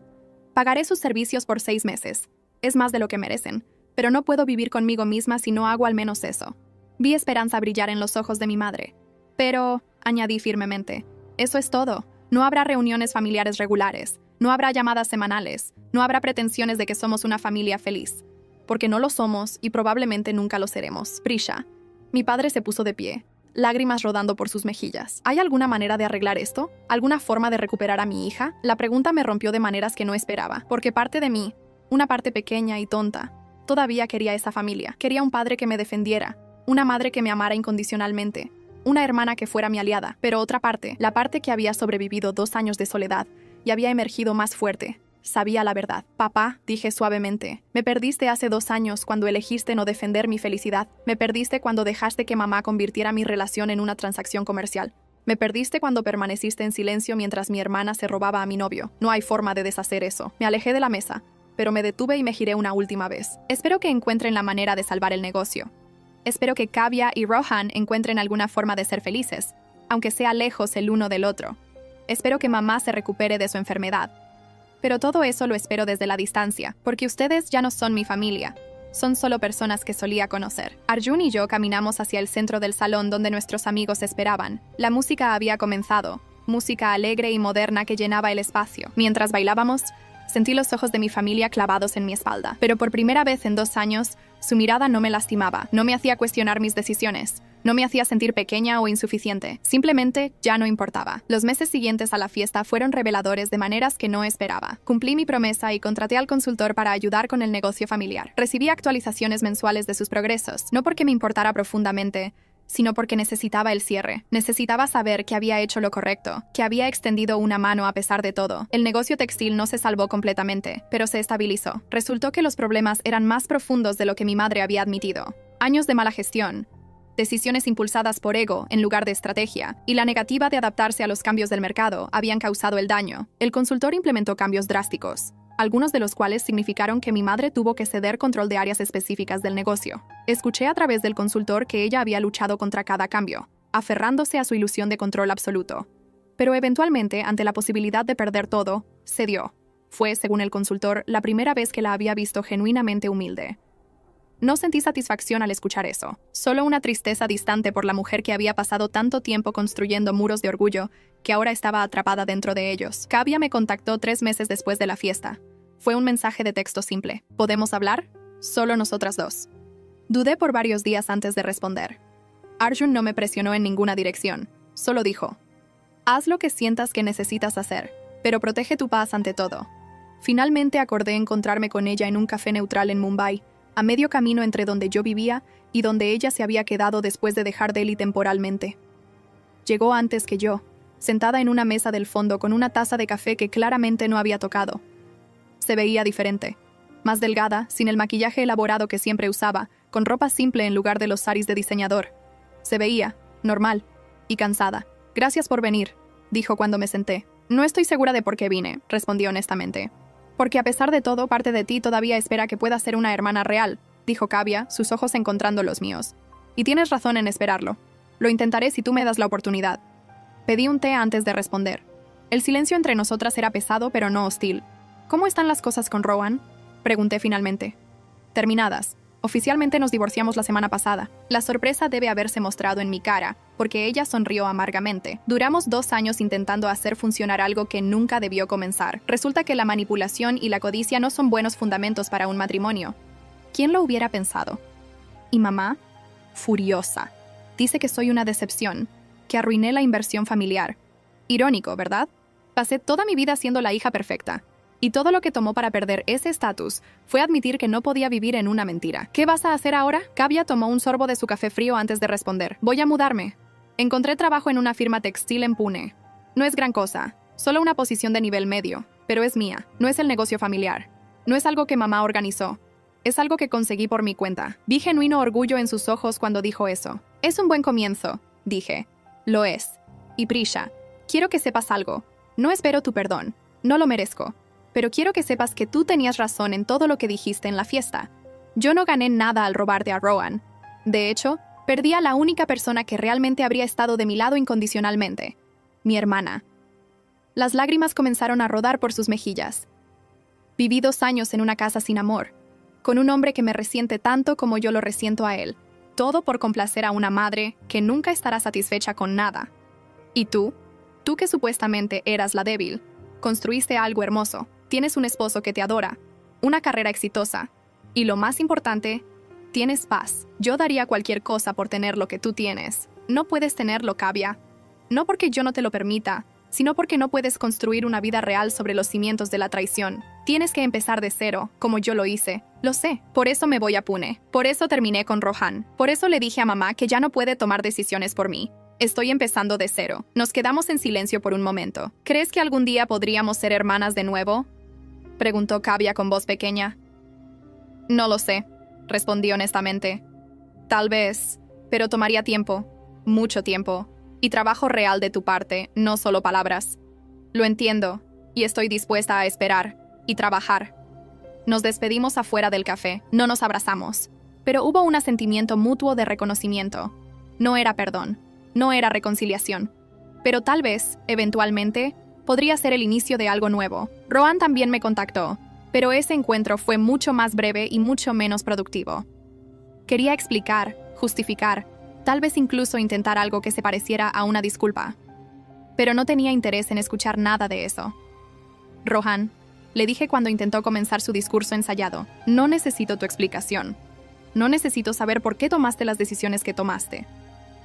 Pagaré sus servicios por 6 meses. Es más de lo que merecen, pero no puedo vivir conmigo misma si no hago al menos eso. Vi esperanza brillar en los ojos de mi madre. Pero, añadí firmemente, eso es todo. No habrá reuniones familiares regulares, no habrá llamadas semanales, no habrá pretensiones de que somos una familia feliz. Porque no lo somos y probablemente nunca lo seremos. Prisha. Mi padre se puso de pie, lágrimas rodando por sus mejillas. ¿Hay alguna manera de arreglar esto? ¿Alguna forma de recuperar a mi hija? La pregunta me rompió de maneras que no esperaba, porque parte de mí, una parte pequeña y tonta, todavía quería esa familia. Quería un padre que me defendiera, una madre que me amara incondicionalmente, una hermana que fuera mi aliada. Pero otra parte, la parte que había sobrevivido 2 años de soledad y había emergido más fuerte, sabía la verdad. Papá, dije suavemente, me perdiste hace 2 años cuando elegiste no defender mi felicidad. Me perdiste cuando dejaste que mamá convirtiera mi relación en una transacción comercial. Me perdiste cuando permaneciste en silencio mientras mi hermana se robaba a mi novio. No hay forma de deshacer eso. Me alejé de la mesa, pero me detuve y me giré una última vez. Espero que encuentren la manera de salvar el negocio. Espero que Kavya y Rohan encuentren alguna forma de ser felices, aunque sea lejos el uno del otro. Espero que mamá se recupere de su enfermedad. Pero todo eso lo espero desde la distancia, porque ustedes ya no son mi familia. Son solo personas que solía conocer. Arjun y yo caminamos hacia el centro del salón donde nuestros amigos esperaban. La música había comenzado, música alegre y moderna que llenaba el espacio. Mientras bailábamos, sentí los ojos de mi familia clavados en mi espalda. Pero por primera vez en 2 años, su mirada no me lastimaba, no me hacía cuestionar mis decisiones, no me hacía sentir pequeña o insuficiente. Simplemente ya no importaba. Los meses siguientes a la fiesta fueron reveladores de maneras que no esperaba. Cumplí mi promesa y contraté al consultor para ayudar con el negocio familiar. Recibí actualizaciones mensuales de sus progresos, no porque me importara profundamente, sino porque necesitaba el cierre. Necesitaba saber que había hecho lo correcto, que había extendido una mano a pesar de todo. El negocio textil no se salvó completamente, pero se estabilizó. Resultó que los problemas eran más profundos de lo que mi madre había admitido. Años de mala gestión, decisiones impulsadas por ego en lugar de estrategia, y la negativa de adaptarse a los cambios del mercado habían causado el daño. El consultor implementó cambios drásticos, algunos de los cuales significaron que mi madre tuvo que ceder control de áreas específicas del negocio. Escuché a través del consultor que ella había luchado contra cada cambio, aferrándose a su ilusión de control absoluto. Pero eventualmente, ante la posibilidad de perder todo, cedió. Fue, según el consultor, la primera vez que la había visto genuinamente humilde. No sentí satisfacción al escuchar eso, solo una tristeza distante por la mujer que había pasado tanto tiempo construyendo muros de orgullo, que ahora estaba atrapada dentro de ellos. Kavya me contactó 3 meses después de la fiesta. Fue un mensaje de texto simple. ¿Podemos hablar? Solo nosotras dos. Dudé por varios días antes de responder. Arjun no me presionó en ninguna dirección. Solo dijo: haz lo que sientas que necesitas hacer, pero protege tu paz ante todo. Finalmente acordé encontrarme con ella en un café neutral en Mumbai, a medio camino entre donde yo vivía y donde ella se había quedado después de dejar Delhi temporalmente. Llegó antes que yo, sentada en una mesa del fondo con una taza de café que claramente no había tocado. Se veía diferente, más delgada, sin el maquillaje elaborado que siempre usaba, con ropa simple en lugar de los saris de diseñador. Se veía normal y cansada. Gracias por venir, dijo cuando me senté. No estoy segura de por qué vine, respondí honestamente. Porque a pesar de todo, parte de ti todavía espera que pueda ser una hermana real, dijo Kavya, sus ojos encontrando los míos. Y tienes razón en esperarlo. Lo intentaré si tú me das la oportunidad. Pedí un té antes de responder. El silencio entre nosotras era pesado, pero no hostil. ¿Cómo están las cosas con Rowan?, pregunté finalmente. Terminadas. Oficialmente nos divorciamos la semana pasada. La sorpresa debe haberse mostrado en mi cara, porque ella sonrió amargamente. Duramos 2 años intentando hacer funcionar algo que nunca debió comenzar. Resulta que la manipulación y la codicia no son buenos fundamentos para un matrimonio. ¿Quién lo hubiera pensado? ¿Y mamá? Furiosa. Dice que soy una decepción, que arruiné la inversión familiar. Irónico, ¿verdad? Pasé toda mi vida siendo la hija perfecta. Y todo lo que tomó para perder ese estatus fue admitir que no podía vivir en una mentira. ¿Qué vas a hacer ahora? Kavya tomó un sorbo de su café frío antes de responder. Voy a mudarme. Encontré trabajo en una firma textil en Pune. No es gran cosa, solo una posición de nivel medio, pero es mía. No es el negocio familiar. No es algo que mamá organizó. Es algo que conseguí por mi cuenta. Vi genuino orgullo en sus ojos cuando dijo eso. Es un buen comienzo, dije. Lo es. Y Prisha, quiero que sepas algo. No espero tu perdón. No lo merezco. Pero quiero que sepas que tú tenías razón en todo lo que dijiste en la fiesta. Yo no gané nada al robarte a Rowan. De hecho, perdí a la única persona que realmente habría estado de mi lado incondicionalmente. Mi hermana. Las lágrimas comenzaron a rodar por sus mejillas. Viví 2 años en una casa sin amor, con un hombre que me resiente tanto como yo lo resiento a él. Todo por complacer a una madre que nunca estará satisfecha con nada. ¿Y tú? Tú que supuestamente eras la débil, construiste algo hermoso. Tienes un esposo que te adora, una carrera exitosa, y lo más importante, tienes paz. Yo daría cualquier cosa por tener lo que tú tienes. No puedes tenerlo, Kavya. No porque yo no te lo permita, sino porque no puedes construir una vida real sobre los cimientos de la traición. Tienes que empezar de cero, como yo lo hice. Lo sé, por eso me voy a Pune. Por eso terminé con Rohan. Por eso le dije a mamá que ya no puede tomar decisiones por mí. Estoy empezando de cero. Nos quedamos en silencio por un momento. ¿Crees que algún día podríamos ser hermanas de nuevo?, preguntó Kavya con voz pequeña. No lo sé, respondí honestamente. Tal vez, pero tomaría tiempo, mucho tiempo, y trabajo real de tu parte, no solo palabras. Lo entiendo, y estoy dispuesta a esperar y trabajar. Nos despedimos afuera del café, no nos abrazamos, pero hubo un asentimiento mutuo de reconocimiento. No era perdón, no era reconciliación, pero tal vez, eventualmente, podría ser el inicio de algo nuevo. Rohan también me contactó, pero ese encuentro fue mucho más breve y mucho menos productivo. Quería explicar, justificar, tal vez incluso intentar algo que se pareciera a una disculpa. Pero no tenía interés en escuchar nada de eso. Rohan, le dije cuando intentó comenzar su discurso ensayado, no necesito tu explicación. No necesito saber por qué tomaste las decisiones que tomaste.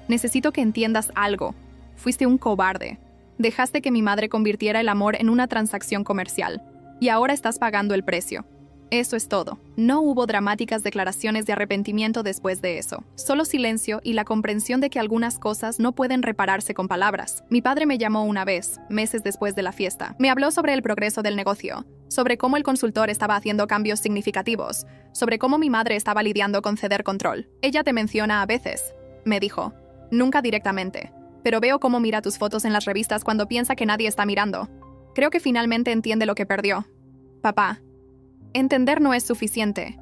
Necesito que entiendas algo. Fuiste un cobarde. Dejaste que mi madre convirtiera el amor en una transacción comercial, y ahora estás pagando el precio. Eso es todo. No hubo dramáticas declaraciones de arrepentimiento después de eso. Solo silencio y la comprensión de que algunas cosas no pueden repararse con palabras. Mi padre me llamó una vez, meses después de la fiesta. Me habló sobre el progreso del negocio, sobre cómo el consultor estaba haciendo cambios significativos, sobre cómo mi madre estaba lidiando con ceder control. Ella te menciona a veces, me dijo. Nunca directamente. Pero veo cómo mira tus fotos en las revistas cuando piensa que nadie está mirando. Creo que finalmente entiende lo que perdió. Papá, entender no es suficiente.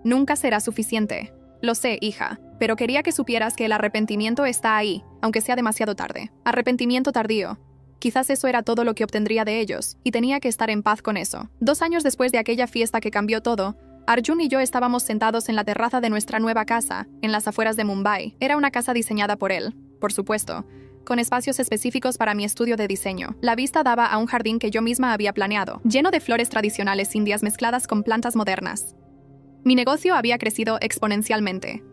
Nunca será suficiente. Lo sé, hija, pero quería que supieras que el arrepentimiento está ahí, aunque sea demasiado tarde. Arrepentimiento tardío. Quizás eso era todo lo que obtendría de ellos, y tenía que estar en paz con eso. 2 años después de aquella fiesta que cambió todo, Arjun y yo estábamos sentados en la terraza de nuestra nueva casa, en las afueras de Mumbai. Era una casa diseñada por él, por supuesto, con espacios específicos para mi estudio de diseño. La vista daba a un jardín que yo misma había planeado, lleno de flores tradicionales indias mezcladas con plantas modernas. Mi negocio había crecido exponencialmente.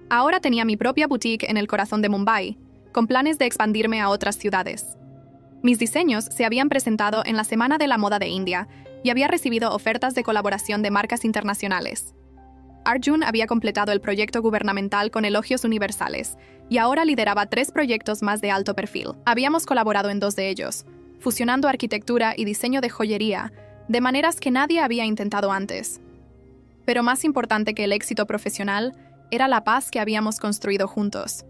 Ahora tenía mi propia boutique en el corazón de Mumbai, con planes de expandirme a otras ciudades. Mis diseños se habían presentado en la Semana de la Moda de India y había recibido ofertas de colaboración de marcas internacionales. Arjun había completado el proyecto gubernamental con elogios universales y ahora lideraba 3 proyectos más de alto perfil. Habíamos colaborado en 2 de ellos, fusionando arquitectura y diseño de joyería, de maneras que nadie había intentado antes. Pero más importante que el éxito profesional era la paz que habíamos construido juntos.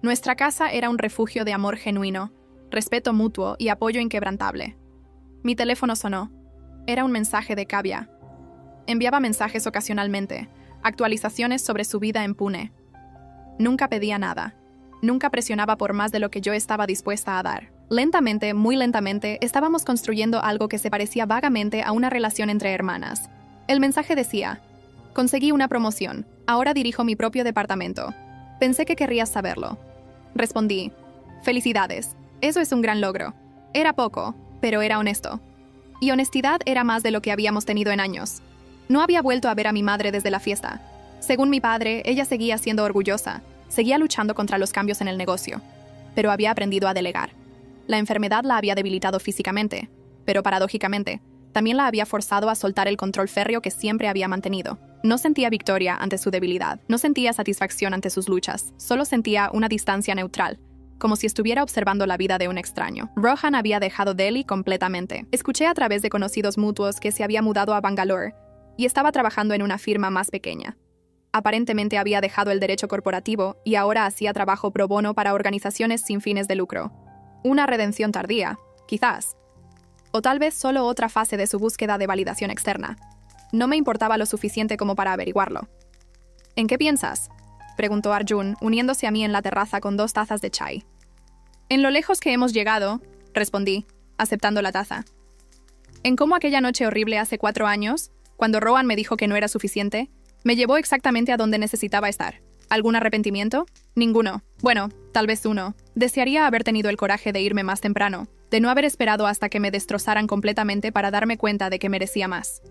Nuestra casa era un refugio de amor genuino, respeto mutuo y apoyo inquebrantable. Mi teléfono sonó. Era un mensaje de Kavya. Enviaba mensajes ocasionalmente, actualizaciones sobre su vida en Pune. Nunca pedía nada. Nunca presionaba por más de lo que yo estaba dispuesta a dar. Lentamente, muy lentamente, estábamos construyendo algo que se parecía vagamente a una relación entre hermanas. El mensaje decía: conseguí una promoción. Ahora dirijo mi propio departamento. Pensé que querrías saberlo. Respondí: felicidades. Eso es un gran logro. Era poco, pero era honesto. Y honestidad era más de lo que habíamos tenido en años. No había vuelto a ver a mi madre desde la fiesta. Según mi padre, ella seguía siendo orgullosa, seguía luchando contra los cambios en el negocio, pero había aprendido a delegar. La enfermedad la había debilitado físicamente, pero paradójicamente, también la había forzado a soltar el control férreo que siempre había mantenido. No sentía victoria ante su debilidad, no sentía satisfacción ante sus luchas, solo sentía una distancia neutral, como si estuviera observando la vida de un extraño. Rohan había dejado Delhi completamente. Escuché a través de conocidos mutuos que se había mudado a Bangalore y estaba trabajando en una firma más pequeña. Aparentemente había dejado el derecho corporativo y ahora hacía trabajo pro bono para organizaciones sin fines de lucro. Una redención tardía, quizás. O tal vez solo otra fase de su búsqueda de validación externa. No me importaba lo suficiente como para averiguarlo. ¿En qué piensas?, preguntó Arjun, uniéndose a mí en la terraza con 2 tazas de chai. En lo lejos que hemos llegado, respondí, aceptando la taza. En cómo aquella noche horrible hace 4 años, cuando Rohan me dijo que no era suficiente, me llevó exactamente a donde necesitaba estar. ¿Algún arrepentimiento? Ninguno. Bueno, tal vez uno. Desearía haber tenido el coraje de irme más temprano, de no haber esperado hasta que me destrozaran completamente para darme cuenta de que merecía más.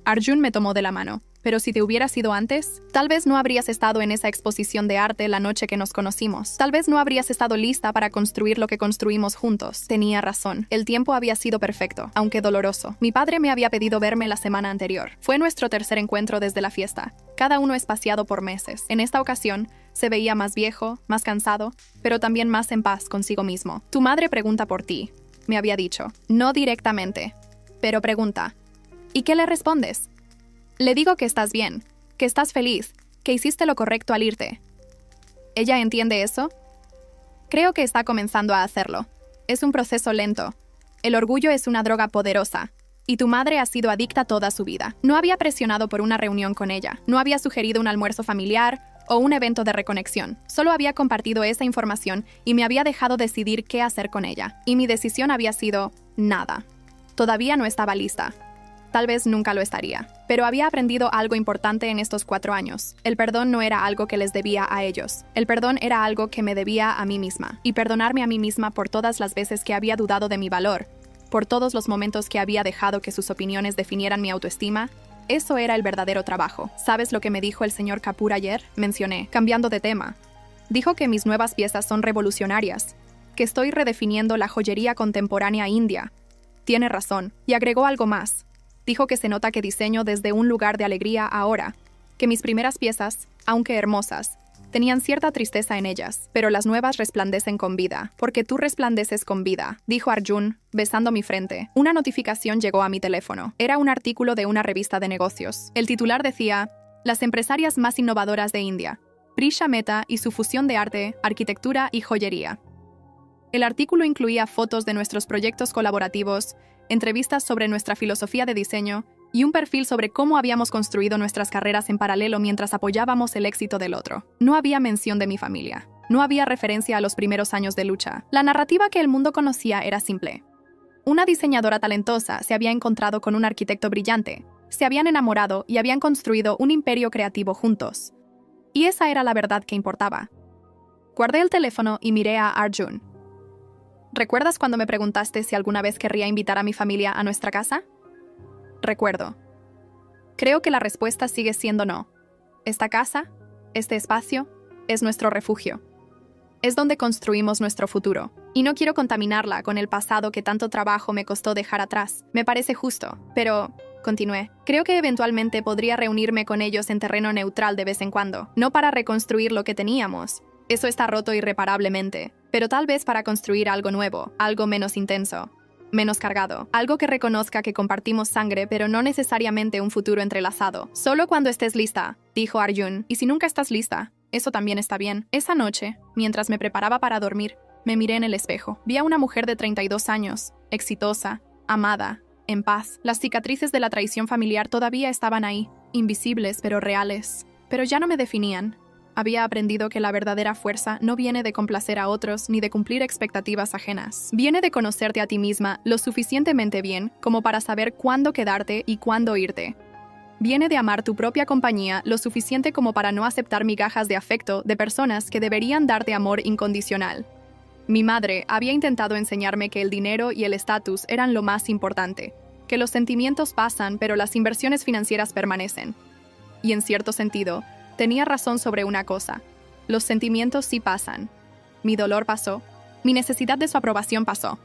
Arjun me tomó de la mano. Pero si te hubieras ido antes, tal vez no habrías estado en esa exposición de arte la noche que nos conocimos. Tal vez no habrías estado lista para construir lo que construimos juntos. Tenía razón. El tiempo había sido perfecto, aunque doloroso. Mi padre me había pedido verme la semana anterior. Fue nuestro tercer encuentro desde la fiesta, cada uno espaciado por meses. En esta ocasión, se veía más viejo, más cansado, pero también más en paz consigo mismo. Tu madre pregunta por ti, me había dicho. No directamente, pero pregunta. ¿Y qué le respondes? Le digo que estás bien, que estás feliz, que hiciste lo correcto al irte. ¿Ella entiende eso? Creo que está comenzando a hacerlo. Es un proceso lento. El orgullo es una droga poderosa, y tu madre ha sido adicta toda su vida. No había presionado por una reunión con ella, no había sugerido un almuerzo familiar o un evento de reconexión. Solo había compartido esa información y me había dejado decidir qué hacer con ella. Y mi decisión había sido nada. Todavía no estaba lista. Tal vez nunca lo estaría. Pero había aprendido algo importante en estos 4 años. El perdón no era algo que les debía a ellos. El perdón era algo que me debía a mí misma. Y perdonarme a mí misma por todas las veces que había dudado de mi valor, por todos los momentos que había dejado que sus opiniones definieran mi autoestima, eso era el verdadero trabajo. ¿Sabes lo que me dijo el señor Kapoor ayer? Mencioné, cambiando de tema. Dijo que mis nuevas piezas son revolucionarias, que estoy redefiniendo la joyería contemporánea india. Tiene razón. Y agregó algo más. Dijo que se nota que diseño desde un lugar de alegría ahora, que mis primeras piezas, aunque hermosas, tenían cierta tristeza en ellas, pero las nuevas resplandecen con vida, porque tú resplandeces con vida, dijo Arjun, besando mi frente. Una notificación llegó a mi teléfono. Era un artículo de una revista de negocios. El titular decía: las empresarias más innovadoras de India, Prisha Mehta y su fusión de arte, arquitectura y joyería. El artículo incluía fotos de nuestros proyectos colaborativos, entrevistas sobre nuestra filosofía de diseño y un perfil sobre cómo habíamos construido nuestras carreras en paralelo mientras apoyábamos el éxito del otro. No había mención de mi familia. No había referencia a los primeros años de lucha. La narrativa que el mundo conocía era simple. Una diseñadora talentosa se había encontrado con un arquitecto brillante, se habían enamorado y habían construido un imperio creativo juntos. Y esa era la verdad que importaba. Guardé el teléfono y miré a Arjun. ¿Recuerdas cuando me preguntaste si alguna vez querría invitar a mi familia a nuestra casa? Recuerdo. Creo que la respuesta sigue siendo no. Esta casa, este espacio, es nuestro refugio. Es donde construimos nuestro futuro. Y no quiero contaminarla con el pasado que tanto trabajo me costó dejar atrás. Me parece justo, pero, continué, creo que eventualmente podría reunirme con ellos en terreno neutral de vez en cuando. No para reconstruir lo que teníamos. Eso está roto irreparablemente. Pero tal vez para construir algo nuevo, algo menos intenso, menos cargado, algo que reconozca que compartimos sangre, pero no necesariamente un futuro entrelazado. Solo cuando estés lista, dijo Arjun, y si nunca estás lista, eso también está bien. Esa noche, mientras me preparaba para dormir, me miré en el espejo. Vi a una mujer de 32 años, exitosa, amada, en paz. Las cicatrices de la traición familiar todavía estaban ahí, invisibles pero reales. Pero ya no me definían. había aprendido que la verdadera fuerza no viene de complacer a otros ni de cumplir expectativas ajenas. Viene de conocerte a ti misma lo suficientemente bien como para saber cuándo quedarte y cuándo irte. Viene de amar tu propia compañía lo suficiente como para no aceptar migajas de afecto de personas que deberían darte amor incondicional. Mi madre había intentado enseñarme que el dinero y el estatus eran lo más importante, que los sentimientos pasan pero las inversiones financieras permanecen. Y en cierto sentido, tenía razón sobre una cosa. Los sentimientos sí pasan. Mi dolor pasó. Mi necesidad de su aprobación pasó.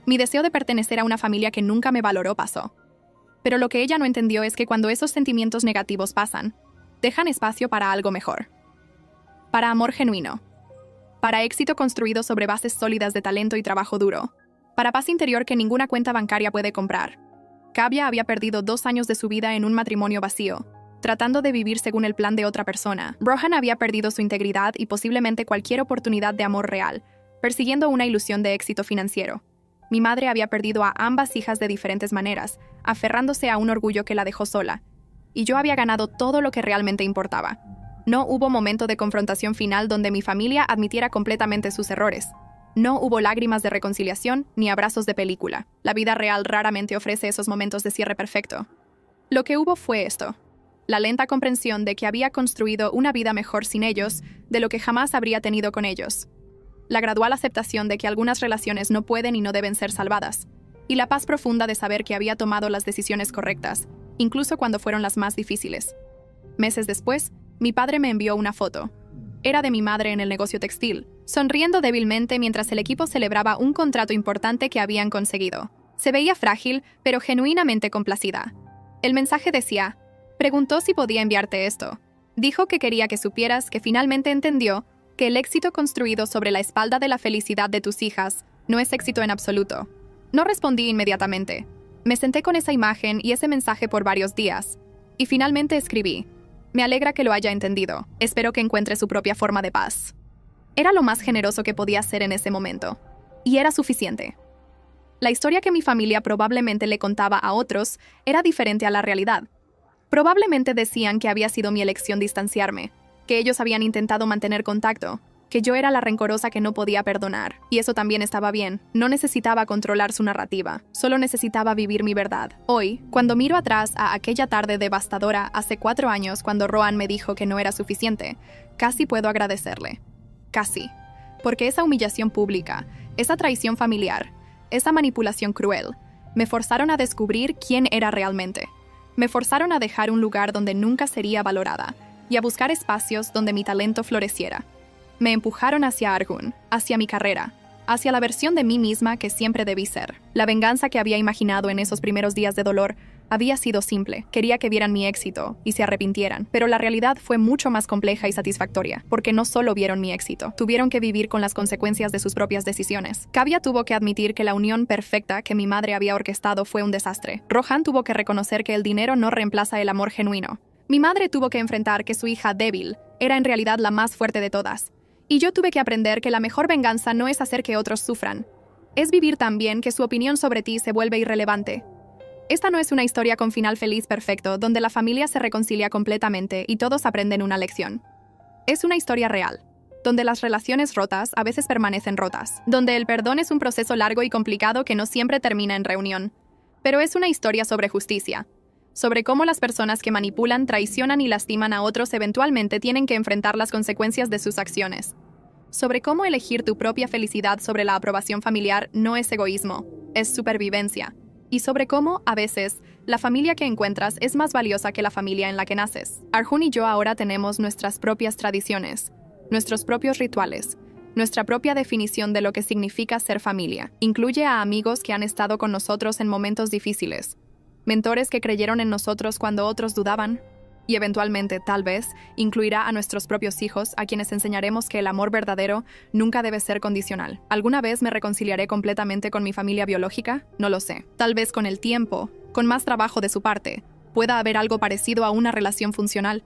Mi deseo de pertenecer a una familia que nunca me valoró pasó. Pero lo que ella no entendió es que cuando esos sentimientos negativos pasan, dejan espacio para algo mejor. Para amor genuino. Para éxito construido sobre bases sólidas de talento y trabajo duro. Para paz interior que ninguna cuenta bancaria puede comprar. Kavya había perdido 2 años de su vida en un matrimonio vacío, tratando de vivir según el plan de otra persona. Rohan había perdido su integridad y posiblemente cualquier oportunidad de amor real, persiguiendo una ilusión de éxito financiero. Mi madre había perdido a ambas hijas de diferentes maneras, aferrándose a un orgullo que la dejó sola. Y yo había ganado todo lo que realmente importaba. No hubo momento de confrontación final donde mi familia admitiera completamente sus errores. No hubo lágrimas de reconciliación ni abrazos de película. La vida real raramente ofrece esos momentos de cierre perfecto. Lo que hubo fue esto. La lenta comprensión de que había construido una vida mejor sin ellos de lo que jamás habría tenido con ellos. La gradual aceptación de que algunas relaciones no pueden y no deben ser salvadas. Y la paz profunda de saber que había tomado las decisiones correctas, incluso cuando fueron las más difíciles. Meses después, mi padre me envió una foto. Era de mi madre en el negocio textil, sonriendo débilmente mientras el equipo celebraba un contrato importante que habían conseguido. Se veía frágil, pero genuinamente complacida. El mensaje decía: preguntó si podía enviarte esto. Dijo que quería que supieras que finalmente entendió que el éxito construido sobre la espalda de la felicidad de tus hijas no es éxito en absoluto. No respondí inmediatamente. Me senté con esa imagen y ese mensaje por varios días. Y finalmente escribí: me alegra que lo haya entendido. Espero que encuentre su propia forma de paz. Era lo más generoso que podía hacer en ese momento. Y era suficiente. La historia que mi familia probablemente le contaba a otros era diferente a la realidad. Probablemente decían que había sido mi elección distanciarme, que ellos habían intentado mantener contacto, que yo era la rencorosa que no podía perdonar. Y eso también estaba bien. No necesitaba controlar su narrativa, solo necesitaba vivir mi verdad. Hoy, cuando miro atrás a aquella tarde devastadora hace 4 años cuando Rohan me dijo que no era suficiente, casi puedo agradecerle. Casi. Porque esa humillación pública, esa traición familiar, esa manipulación cruel, me forzaron a descubrir quién era realmente. Me forzaron a dejar un lugar donde nunca sería valorada y a buscar espacios donde mi talento floreciera. Me empujaron hacia Arjun, hacia mi carrera, hacia la versión de mí misma que siempre debí ser. La venganza que había imaginado en esos primeros días de dolor había sido simple. Quería que vieran mi éxito y se arrepintieran. Pero la realidad fue mucho más compleja y satisfactoria, porque no solo vieron mi éxito, tuvieron que vivir con las consecuencias de sus propias decisiones. Kavya tuvo que admitir que la unión perfecta que mi madre había orquestado fue un desastre. Rohan tuvo que reconocer que el dinero no reemplaza el amor genuino. Mi madre tuvo que enfrentar que su hija débil era en realidad la más fuerte de todas. Y yo tuve que aprender que la mejor venganza no es hacer que otros sufran. Es vivir también que su opinión sobre ti se vuelve irrelevante. Esta no es una historia con final feliz perfecto, donde la familia se reconcilia completamente y todos aprenden una lección. Es una historia real, donde las relaciones rotas a veces permanecen rotas, donde el perdón es un proceso largo y complicado que no siempre termina en reunión. Pero es una historia sobre justicia, sobre cómo las personas que manipulan, traicionan y lastiman a otros eventualmente tienen que enfrentar las consecuencias de sus acciones. Sobre cómo elegir tu propia felicidad sobre la aprobación familiar no es egoísmo, es supervivencia. Y sobre cómo, a veces, la familia que encuentras es más valiosa que la familia en la que naces. Arjun y yo ahora tenemos nuestras propias tradiciones, nuestros propios rituales, nuestra propia definición de lo que significa ser familia. Incluye a amigos que han estado con nosotros en momentos difíciles, mentores que creyeron en nosotros cuando otros dudaban, y eventualmente, tal vez, incluirá a nuestros propios hijos, a quienes enseñaremos que el amor verdadero nunca debe ser condicional. ¿Alguna vez me reconciliaré completamente con mi familia biológica? No lo sé. Tal vez con el tiempo, con más trabajo de su parte, pueda haber algo parecido a una relación funcional,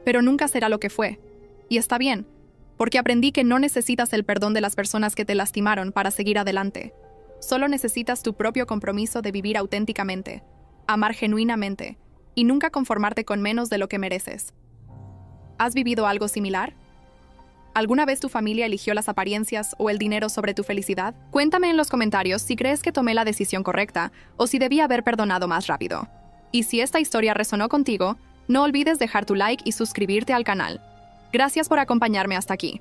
pero nunca será lo que fue. Y está bien, porque aprendí que no necesitas el perdón de las personas que te lastimaron para seguir adelante. Solo necesitas tu propio compromiso de vivir auténticamente, amar genuinamente, y nunca conformarte con menos de lo que mereces. ¿Has vivido algo similar? ¿Alguna vez tu familia eligió las apariencias o el dinero sobre tu felicidad? Cuéntame en los comentarios si crees que tomé la decisión correcta o si debí haber perdonado más rápido. Y si esta historia resonó contigo, no olvides dejar tu like y suscribirte al canal. Gracias por acompañarme hasta aquí.